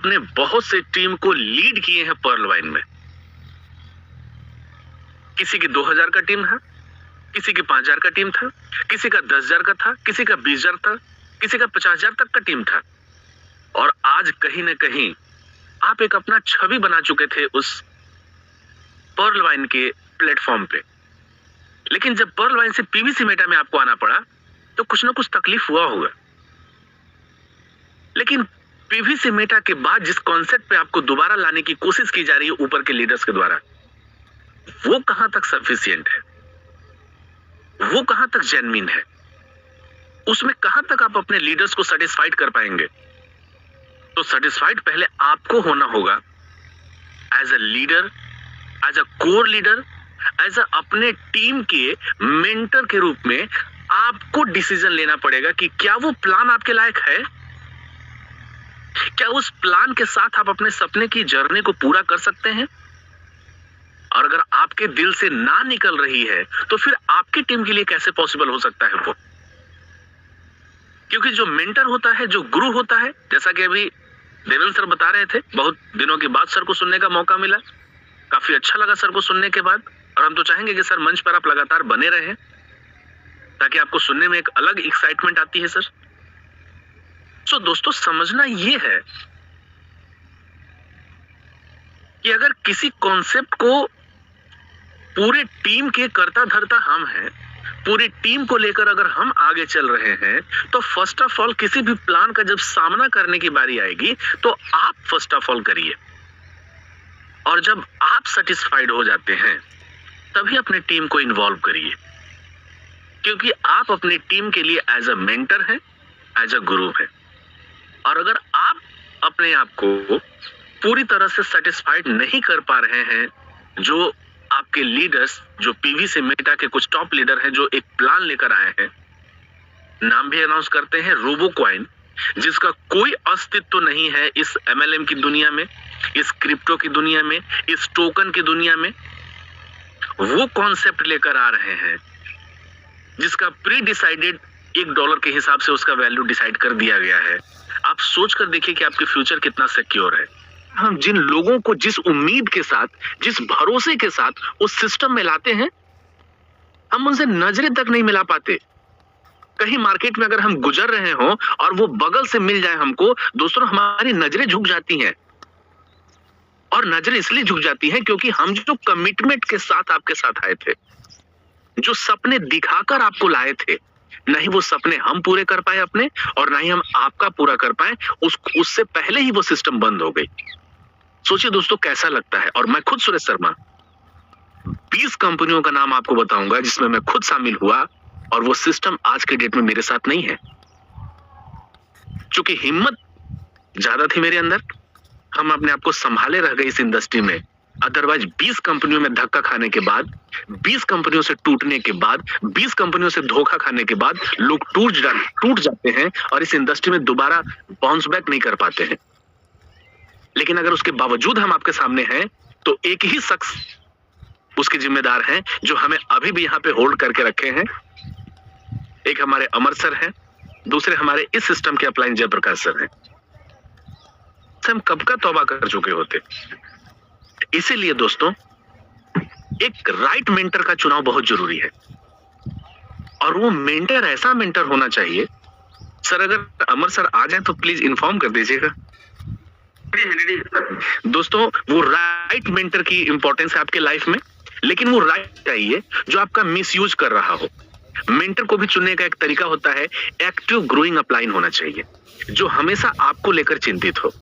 आपने बहुत से टीम को लीड किए हैं पर्ल वाइन में। किसी की 2000 का टीम है, किसी की 5000 का टीम था, किसी का 10,000 का था, किसी का 20,000 था, किसी का 50,000 तक का टीम था। और आज कहीं ना कहीं आप एक अपना छवि बना चुके थे उस पर्ल वाइन के प्लेटफॉर्म पे। लेकिन जब पर्ल वाइन से पीवीसी मेटा में आपको आना पड़ा तो कुछ ना कुछ तकलीफ हुआ होगा। लेकिन पीवीसी मेटा के बाद जिस कॉन्सेप्ट पे आपको दोबारा लाने की कोशिश की जा रही है ऊपर के लीडर्स के द्वारा, वो कहां तक सफिशिएंट है, वो कहां तक जेन्युइन है, उसमें कहां तक आप अपने लीडर्स को सेटिस्फाइड कर पाएंगे। तो सेटिस्फाइड पहले आपको होना होगा as a leader, as a core leader, as a अपने टीम के मेंटर के रूप में आपको डिसीजन लेना पड़ेगा कि क्या वो प्लान आपके लायक है, क्या उस प्लान के साथ आप अपने सपने की जर्नी को पूरा कर सकते हैं। और अगर आपके दिल से ना निकल रही है तो फिर आपकी टीम के लिए कैसे पॉसिबल हो सकता है वो। क्योंकि जो मेंटर होता है, जो गुरु होता है, जैसा कि अभी देवेंद्र सर बता रहे थे, बहुत दिनों के बाद सर को सुनने का मौका मिला, काफी अच्छा लगा सर को सुनने के बाद। और हम तो चाहेंगे कि सर मंच पर आप लगातार बने रहें ताकि आपको सुनने में एक अलग एक्साइटमेंट आती है सर। सो दोस्तों, समझना ये है कि अगर किसी कॉन्सेप्ट को पूरे टीम के कर्ता धर्ता हम हैं, पूरी टीम को लेकर अगर हम आगे चल रहे हैं, तो फर्स्ट ऑफ ऑल किसी भी प्लान का जब सामना करने की बारी आएगी तो आप फर्स्ट ऑफ ऑल करिए। और जब आप सेटिस्फाइड हो जाते हैं तभी अपने टीम को इन्वॉल्व करिए, क्योंकि आप अपनी टीम के लिए एज अ मेंटर हैं, एज अ गुरु हैं। और अगर आप अपने आप को पूरी तरह से सेटिस्फाइड नहीं कर पा रहे हैं, जो आपके लीडर्स, जो पीवीसी मेटा के कुछ टॉप लीडर हैं जो एक प्लान लेकर आए हैं, नाम भी अनाउंस करते हैं रोबोकॉइन, जिसका कोई अस्तित्व नहीं है इस एमएलएम की दुनिया में, इस क्रिप्टो की दुनिया में, इस टोकन की दुनिया में। वो कॉन्सेप्ट लेकर आ रहे हैं जिसका प्री डिसाइडेड $1 के हिसाब से उसका वैल्यू डिसाइड कर दिया गया है। आप सोच कर देखिए कि आपकी फ्यूचर कितना सिक्योर है। हम जिन लोगों को जिस उम्मीद के साथ, जिस भरोसे के साथ उस सिस्टम में लाते हैं, हम उनसे नजरें तक नहीं मिला पाते। कहीं मार्केट में अगर हम गुजर रहे हो और वो बगल से मिल जाए हमको, दोस्तों हमारी नजरें झुक जाती हैं। और नजरें इसलिए झुक जाती हैं क्योंकि हम जो कमिटमेंट के साथ आपके साथ आए थे, जो सपने दिखाकर आपको लाए थे, नहीं वो सपने हम पूरे कर पाए अपने, और ना ही हम आपका पूरा कर पाए। उससे पहले ही वो सिस्टम बंद हो गई। सोचिए दोस्तों कैसा लगता है। और मैं खुद सुरेश शर्मा 20 कंपनियों का नाम आपको बताऊंगा जिसमें मैं खुद शामिल हुआ, और वो सिस्टम आज के डेट में मेरे साथ नहीं है। चूंकि हिम्मत ज्यादा थी मेरे अंदर, हम अपने आप को संभाले रह गए इस इंडस्ट्री में। अदरवाइज 20 कंपनियों में धक्का खाने के बाद, 20 कंपनियों से टूटने के बाद, 20 कंपनियों से धोखा खाने के बाद लोग टूट जाते हैं और इस इंडस्ट्री में दोबारा बाउंस बैक नहीं कर पाते हैं। लेकिन अगर उसके बावजूद हम आपके सामने हैं तो एक ही शख्स उसके जिम्मेदार हैं जो हमें अभी भी यहाँ पे होल्ड करके रखे हैं। एक हमारे अमर सर हैं, दूसरे हमारे इस सिस्टम के अपलाइन जयप्रकाश सर हैं। हम कब का तौबा कर चुके होते। इसीलिए दोस्तों एक राइट मेंटर का चुनाव बहुत जरूरी है, और वो मेंटर ऐसा मेंटर होना चाहिए। सर अगर अमर सर आ जाए तो प्लीज इन्फॉर्म कर दीजिएगा। दोस्तों वो राइट मेंटर की इंपॉर्टेंस है आपके लाइफ में, लेकिन वो राइट चाहिए जो आपका मिसयूज कर रहा हो। मेंटर को भी चुनने का एक तरीका होता है, एक्टिव ग्रोइंग अपलाइन होना चाहिए, जो हमेशा आपको लेकर चिंतित हो,